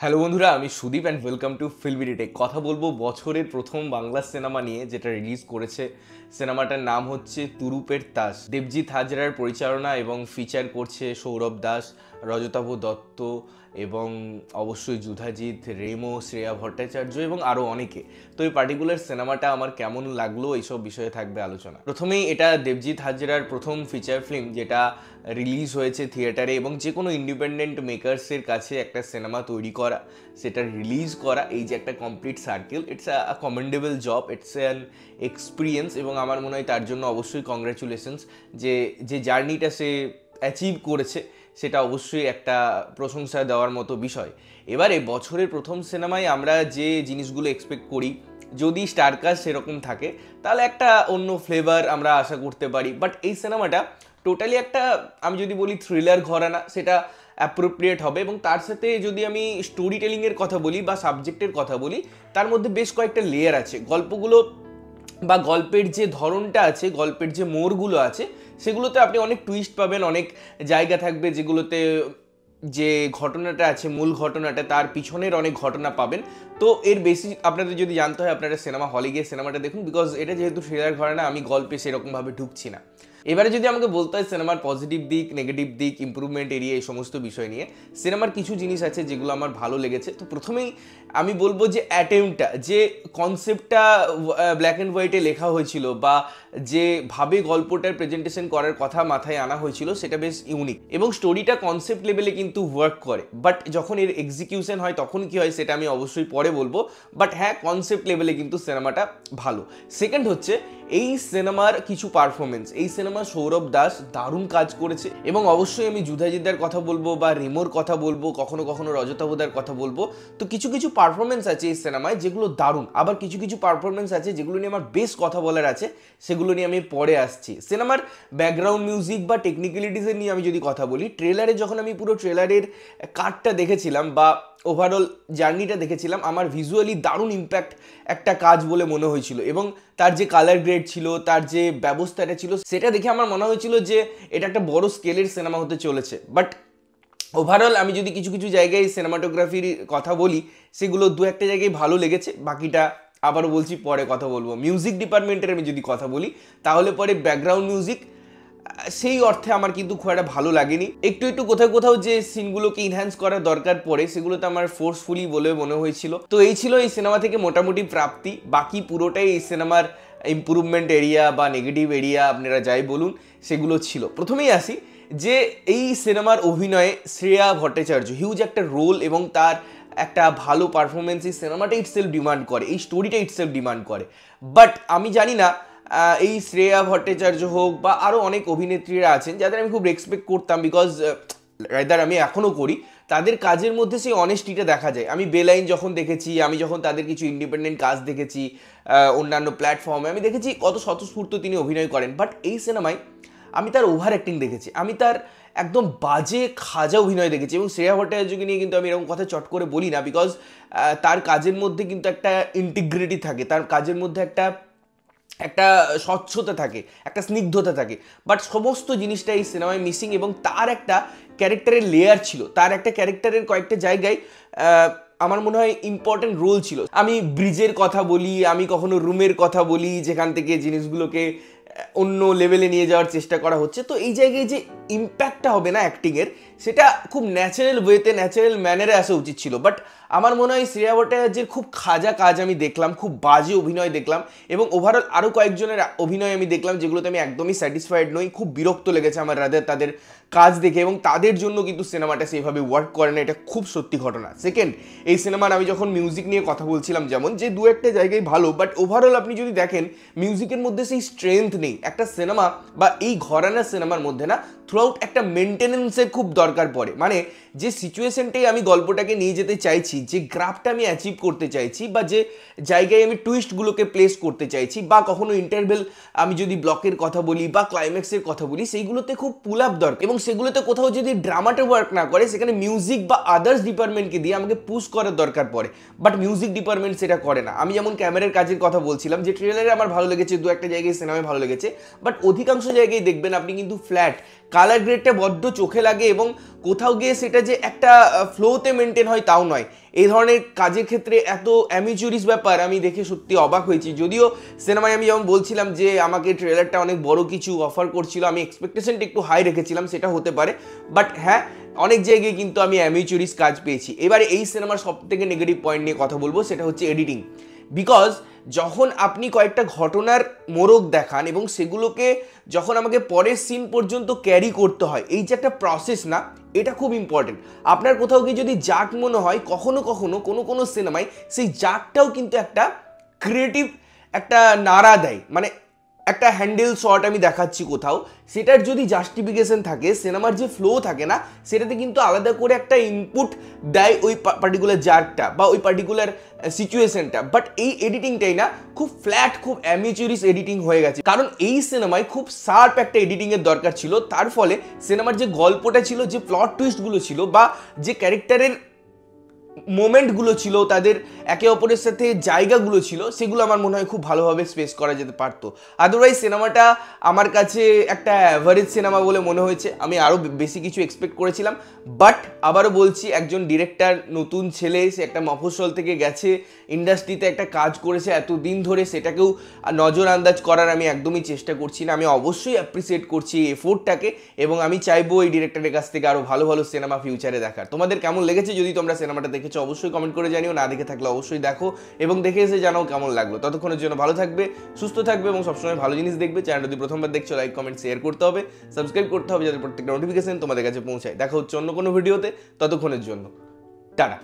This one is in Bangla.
হ্যালো বন্ধুরা, আমি সুদীপ অ্যান্ড ওয়েলকাম টু ফিল্মিডিটেক। কথা বলবো বছরের প্রথম বাংলা সিনেমা নিয়ে, যেটা রিলিজ করেছে। সিনেমাটার নাম হচ্ছে তুরুপের তাস। দেবজিৎ হাজরার পরিচালনা এবং ফিচার করছে সৌরভ দাস, রজতাভ দত্ত এবং অবশ্যই যুধাজিৎ, রেমো, শ্রেয়া ভট্টাচার্য এবং আরও অনেকে। তো এই পার্টিকুলার সিনেমাটা আমার কেমন লাগলো এইসব বিষয়ে থাকবে আলোচনা। প্রথমেই এটা দেবজিৎ হাজরার প্রথম ফিচার ফিল্ম যেটা রিলিজ হয়েছে থিয়েটারে, এবং যে কোনো ইন্ডিপেন্ডেন্ট মেকার্সের কাছে একটা সিনেমা তৈরি করা, সেটা রিলিজ করা, এই যে একটা complete circle, it's a commendable job, it's an experience. এবং আমার মনে হয় তার জন্য অবশ্যই কংগ্রাচুলেশনস। যে জার্নিটা সে অ্যাচিভ করেছে সেটা অবশ্যই একটা প্রশংসা দেওয়ার মতো বিষয়। এবারে বছরের প্রথম সিনেমায় আমরা যে জিনিসগুলো এক্সপেক্ট করি, যদি স্টারকাস্ট সেরকম থাকে তাহলে একটা অন্য ফ্লেভার আমরা আশা করতে পারি। বাট এই সিনেমাটা টোটালি একটা, আমি যদি বলি থ্রিলার ঘরানা, সেটা অ্যাপ্রোপ্রিয়েট হবে। এবং তার সাথে যদি আমি স্টোরি টেলিংয়ের কথা বলি বা সাবজেক্টের কথা বলি, তার মধ্যে বেশ কয়েকটা লেয়ার আছে। গল্পগুলো বা গল্পের যে ধরনটা আছে, গল্পের যে মোড়গুলো আছে, সেগুলোতে আপনি অনেক টুইস্ট পাবেন, অনেক জায়গা থাকবে যেগুলোতে যে ঘটনাটা আছে, মূল ঘটনাটা, তার পিছনের অনেক ঘটনা পাবেন। তো এর বেশি আপনাদের যদি জানতে হয়, আপনারা সিনেমা হলে গিয়ে সিনেমাটা দেখুন, বিকজ এটা যেহেতু থ্রিলার ঘরানা, আমি গল্পে সেরকমভাবে ঢুকছি না। এবারে যদি আমাকে বলতে হয় সিনেমার পজিটিভ দিক, নেগেটিভ দিক, ইম্প্রুভমেন্ট এরিয়া, এই সমস্ত বিষয় নিয়ে, সিনেমার কিছু জিনিস আছে যেগুলো আমার ভালো লেগেছে। তো প্রথমেই আমি বলবো যে অ্যাটেম্পটা, যে কনসেপ্টটা ব্ল্যাক অ্যান্ড হোয়াইটে লেখা হয়েছিল বা যেভাবে গল্পটার প্রেজেন্টেশন করার কথা মাথায় আনা হয়েছিল, সেটা বেশ ইউনিক। এবং স্টোরিটা কনসেপ্ট লেভেলে কিন্তু ওয়ার্ক করে, বাট যখন এর এক্সিকিউশন হয় তখন কি হয় সেটা আমি অবশ্যই পরে বলবো। বাট হ্যাঁ, কনসেপ্ট লেভেলে কিন্তু সিনেমাটা ভালো। সেকেন্ড হচ্ছে এই সিনেমার কিছু পারফরমেন্স। এই সিনেমা সৌরভ দাস দারুণ কাজ করেছে, এবং অবশ্যই আমি যুধাজিৎদার কথা বলবো বা রেমোর কথা বলবো, কখনো কখনো রজতাভদার কথা বলবো। তো কিছু কিছু পারফরমেন্স আছে এই সিনেমায় যেগুলো দারুণ, আবার কিছু কিছু পারফরমেন্স আছে যেগুলো নিয়ে আমার বেশ কথা বলার আছে, সেগুলো নিয়ে আমি পরে আসছি। সিনেমার ব্যাকগ্রাউন্ড মিউজিক বা টেকনিক্যালিটিসের নিয়ে আমি যদি কথা বলি, ট্রেলারে যখন আমি পুরো ট্রেলারের কাটটা দেখেছিলাম বা ওভারঅল জার্নিটা দেখেছিলাম, আমার ভিজুয়ালি দারুণ ইম্প্যাক্ট একটা কাজ বলে মনে হয়েছিল। এবং তার যে কালার গ্রেড ছিল, তার যে ব্যবস্থাটা ছিল, সেটা দেখে আমার মনে হয়েছিল যে এটা একটা বড় স্কেলের সিনেমা হতে চলেছে। বাট ওভারঅল আমি যদি কিছু কিছু জায়গায় সিনেমাটোগ্রাফির কথা বলি, সেগুলো দু একটা জায়গায় ভালো লেগেছে, বাকিটা আবারও বলছি পরে কথা বলবো। মিউজিক ডিপার্টমেন্টের আমি যদি কথা বলি, তাহলে পরে ব্যাকগ্রাউন্ড মিউজিক সেই অর্থে আমার কিন্তু খুব একটা ভালো লাগেনি। একটু একটু কোথাও কোথাও যে সিনগুলোকে ইনহ্যান্স করার দরকার পড়ে, সেগুলোতে আমার ফোর্সফুলি বলে মনে হয়েছিল। তো এই ছিল এই সিনেমা থেকে মোটামুটি প্রাপ্তি। বাকি পুরোটাই এই সিনেমার ইম্প্রুভমেন্ট এরিয়া বা নেগেটিভ এরিয়া, আপনারা যাই বলুন, সেগুলো ছিল। প্রথমেই আসি যে এই সিনেমার অভিনয়ে শ্রেয়া ভট্টাচার্য হিউজ একটা রোল, এবং তার একটা ভালো পারফরমেন্স এই সিনেমাটা ইটসেলফ ডিমান্ড করে, এই স্টোরিটা ইটসেলফ ডিমান্ড করে। বাট আমি জানি না এই শ্রেয়া ভট্টাচার্য হোক বা আরও অনেক অভিনেত্রীরা আছেন যাদের আমি খুব রেসপেক্ট করতাম, বিকজ রাইদার আমি এখনও করি, তাদের কাজের মধ্যে সেই অনেস্টিটা দেখা যায়। আমি বেলাইন যখন দেখেছি, আমি যখন তাদের কিছু ইন্ডিপেন্ডেন্ট কাজ দেখেছি অন্যান্য প্ল্যাটফর্মে, আমি দেখেছি কত স্বতঃস্ফূর্ত তিনি অভিনয় করেন। বাট এই সিনেমায় আমি তার ওভার অ্যাক্টিং দেখেছি, আমি তার একদম বাজে খাজা অভিনয় দেখেছি। এবং শ্রেয়া ভট্টাচার্যকে নিয়ে কিন্তু আমি এরকম কথা চট করে বলি না, বিকজ তার কাজের মধ্যে কিন্তু একটা ইন্টিগ্রিটি থাকে, তার কাজের মধ্যে একটা একটা স্বচ্ছতা থাকে, একটা স্নিগ্ধতা থাকে। বাট সমস্ত জিনিসটা এই সিনেমায় মিসিং। এবং তার একটা ক্যারেক্টারের লেয়ার ছিল, তার একটা ক্যারেক্টারের কয়েকটা জায়গায় আমার মনে হয় ইম্পর্টেন্ট রোল ছিল। আমি ব্রিজের কথা বলি, আমি কখনো রুমের কথা বলি, যেখান থেকে জিনিসগুলোকে অন্য লেভেলে নিয়ে যাওয়ার চেষ্টা করা হচ্ছে। তো এই জায়গায় যে ইম্প্যাক্টটা হবে না অ্যাক্টিংয়ের, সেটা খুব ন্যাচারাল ওয়েতে, ন্যাচারাল ম্যানারে আসা উচিত ছিল। বাট আমার মনে হয় শ্রেয়া ভট্টাচার্যের খুব খাজা কাজ আমি দেখলাম, খুব বাজে অভিনয় দেখলাম। এবং ওভারঅল আরও কয়েকজনের অভিনয় আমি দেখলাম যেগুলোতে আমি একদমই স্যাটিসফাইড নই, খুব বিরক্ত লেগেছে আমার তাদের কাজ দেখে, এবং তাদের জন্য কিন্তু সিনেমাটা সেইভাবে ওয়ার্ক করে না, এটা খুব সত্যি ঘটনা। সেকেন্ড, এই সিনেমার আমি যখন মিউজিক নিয়ে কথা বলছিলাম, যেমন যে দু একটা জায়গায় ভালো, বাট ওভারঅল আপনি যদি দেখেন মিউজিকের মধ্যে সেই স্ট্রেংথ নেই। একটা সিনেমা বা এই ঘরানার সিনেমার মধ্যে না থ্রুআউট একটা মেনটেনেন্সের খুব দরকার পড়ে। মানে যে সিচুয়েশনটাই আমি গল্পটাকে নিয়ে যেতে চাইছি, যে গ্রাফটা আমি অ্যাচিভ করতে চাইছি, বা যে জায়গায় আমি টুইস্টগুলোকে প্লেস করতে চাইছি, বা কখনো ইন্টারভেল আমি যদি ব্লকের কথা বলি বা ক্লাইম্যাক্সের কথা বলি, সেইগুলোতে খুব পুল আপ দরকার। এবং সেগুলোতে কোথাও যদি ড্রামাটা ওয়ার্ক না করে, সেখানে মিউজিক বা আদার্স ডিপার্টমেন্টকে দিয়ে আমাকে পুশ করার দরকার পড়ে। বাট মিউজিক ডিপার্টমেন্ট সেটা করে না। আমি যেমন ক্যামেরার কাজের কথা বলছিলাম, যে ট্রেলারে আমার ভালো লেগেছে, দু একটা জায়গায় সিনেমায় ভালো লেগেছে, বাট অধিকাংশ জায়গায় দেখবেন আপনি কিন্তু ফ্ল্যাট, কালার গ্রেডটা বড্ড চোখে লাগে, এবং কোথাও গিয়ে সেটা যে একটা ফ্লোতে মেনটেন হয় তাও নয়। এই ধরনের কাজের ক্ষেত্রে এত অ্যামেচুরিস ব্যাপার আমি দেখে সত্যি অবাক হয়েছি। যদিও সিনেমায় আমি যেমন বলছিলাম যে আমাকে ট্রেলারটা অনেক বড় কিছু অফার করছিল, আমি এক্সপেকটেশনটা একটু হাই রেখেছিলাম, সেটা হতে পারে, বাট হ্যাঁ অনেক জায়গায় কিন্তু আমি অ্যামেচুরিস কাজ পেয়েছি। এবারে এই সিনেমার সব থেকে নেগেটিভ পয়েন্ট নিয়ে কথা বলবো, সেটা হচ্ছে এডিটিং। বিকজ যখন আপনি কয়েকটা ঘটনার মোড়ক দেখান এবং সেগুলোকে যখন আমাকে পরের সিন পর্যন্ত ক্যারি করতে হয়, এই যে একটা প্রসেস না, এটা খুব ইম্পর্টেন্ট। আপনার কোথাও গিয়ে যদি জাক মনে হয়, কখনো কখনো কোনো সিনেমায় সেই জাকটাও কিন্তু একটা ক্রিয়েটিভ একটা নাড়া দেয়, মানে একটা হ্যান্ডেল শট আমি দেখাচ্ছি কোথাও, সেটার যদি জাস্টিফিকেশন থাকে, সিনেমার যে ফ্লো থাকে না, সেটাতে কিন্তু আলাদা করে একটা ইনপুট দেয় ওই পার্টিকুলার জার্কটা বা ওই পার্টিকুলার সিচুয়েশনটা। বাট এই এডিটিংটাই না খুব ফ্ল্যাট, খুব অ্যামেচুরিস এডিটিং হয়ে গেছে। কারণ এই সিনেমায় খুব শার্প একটা এডিটিংয়ের দরকার ছিল, তার ফলে সিনেমার যে গল্পটা ছিল, যে প্লট টুইস্টগুলো ছিল বা যে ক্যারেক্টারের মোমেন্টগুলো ছিল, তাদের একে অপরের সাথে জায়গাগুলো ছিল, সেগুলো আমার মনে হয় খুব ভালোভাবে স্পেস করা যেতে পারতো। আদারওয়াইজ সিনেমাটা আমার কাছে একটা অ্যাভারেজ সিনেমা বলে মনে হয়েছে। আমি আরও বেশি কিছু এক্সপেক্ট করেছিলাম, বাট আবারও বলছি, একজন ডিরেক্টর, নতুন ছেলে, সে একটা মফস্বল থেকে গেছে, ইন্ডাস্ট্রিতে একটা কাজ করেছে এতদিন ধরে, সেটাকেও নজর আন্দাজ করার আমি একদমই চেষ্টা করছি না। আমি অবশ্যই অ্যাপ্রিসিয়েট করছি এই এফোর্টটাকে এবং আমি চাইবো এই ডিরেক্টরের কাছ থেকে আরও ভালো ভালো সিনেমা ফিউচারে দেখার। তোমাদের কেমন লেগেছে? যদি তোমরা সিনেমাটা দেখেছো অবশ্যই কমেন্ট করে জানিও, না দেখে থাকলে অবশ্যই দেখো এবং দেখে এসে জানাও কেমন লাগলো। ততক্ষণের জন্য ভালো থাকবে, সুস্থ থাকবে এবং সবসময় ভালো জিনিস দেখবে। চ্যানেলটা যদি প্রথমবার দেখছো, লাইক কমেন্ট শেয়ার করতে হবে, সাবস্ক্রাইব করতে হবে, যাতে প্রত্যেকটা নোটিফিকেশন তোমাদের কাছে পৌঁছায়। দেখা হচ্ছে অন্য কোনো ভিডিওতে, ততক্ষণের জন্য টাটা।